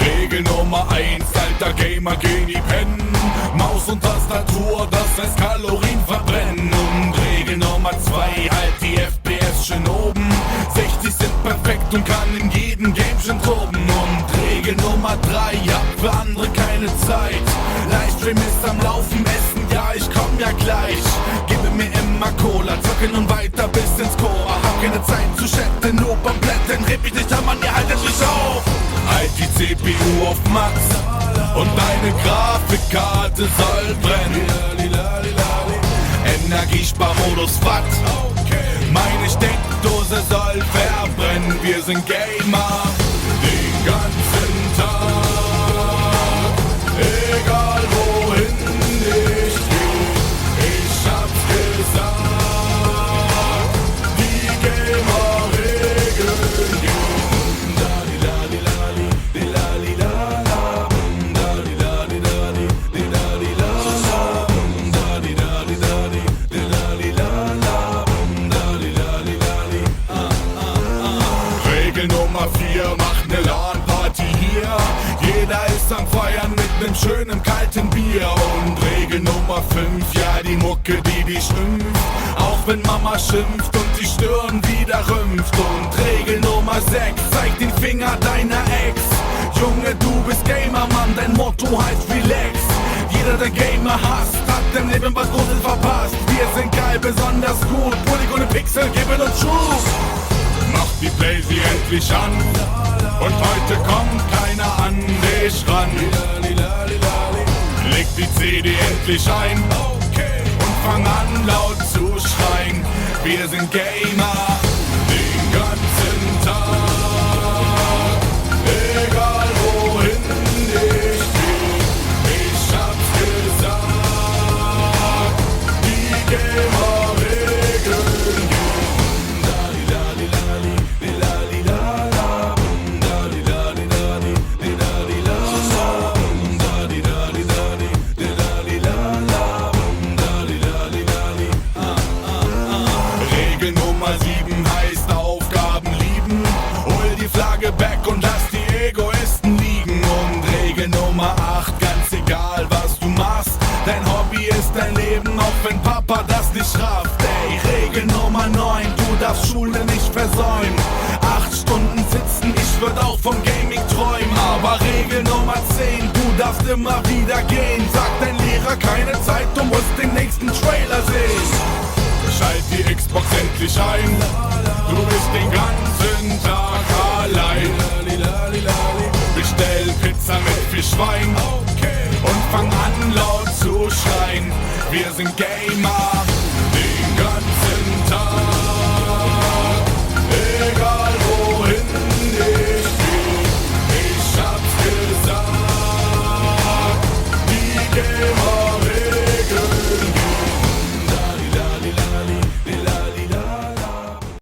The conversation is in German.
Regel Nummer 1, alter Gamer, geh nie pennen. Maus und Tastatur, das heißt Kalorien verbrennen. Und Regel Nummer 2, halt die FPS schön oben. 60 sind perfekt und kann in jedem Game schon toben. Und Regel Nummer 3, hab für andere keine Zeit. Livestream ist am Laufen, Essen, ja, ich komm ja gleich. Gebe mir immer Cola, zocken und weiter bis ins Chor. Hab keine Zeit zu chatten, nur beim Blättern. Red mich nicht an, Mann, ihr haltet mich auf. Halt die CPU auf Max und deine Grafikkarte soll brennen. Energiesparmodus Watt, meine Steckdose soll verbrennen. Wir sind Gamer den ganzen Tag, egal wohin ich geh, ich hab's gesagt, die Gamer-Regeln gehen. Regel Nummer 4, macht ne LAN-Party hier. Jeder ist am Feiern mit nem schönen kalten Bier. Und Regel Nummer 5, ja, die Mucke, die dich schimpft. Auch wenn Mama schimpft und die Stirn wieder rümpft. Und Regel Nummer 6, zeig den Finger deiner Ex. Junge, du bist Gamer, Mann, dein Motto heißt Relax. Jeder, der Gamer hasst, hat im Leben was Großes verpasst. Wir sind geil, besonders gut, Polygone Pixel geben uns Schub. Mach die Playsee endlich an und heute kommt keiner an dich ran. Leg die CD endlich ein und fang an laut zu schreien. Wir sind Gamer den ganzen Tag, egal wohin ich geh, ich hab's gesagt, die Gamer-Regeln gehen. Regel Nummer 7 heißt Aufgaben lieben. Hol die Flagge back und lass die Egoisten liegen. Und Regel Nummer 8, ganz egal was du machst, dein Hobby ist dein Leben, auch wenn Papa das nicht rafft. Ey, Regel Nummer 9, du darfst Schule nicht versäumen. 8 Stunden sitzen, ich würd auch vom Gaming träumen. Aber Regel Nummer 10, du darfst immer wieder gehen. Sagt dein Lehrer, keine Zeit, du musst den nächsten Trailer sehen. Schalt die Xbox endlich ein, du bist den ganzen Tag allein. Bestell Pizza mit Fischwein und fang an laut zu schreien. Wir sind Gamer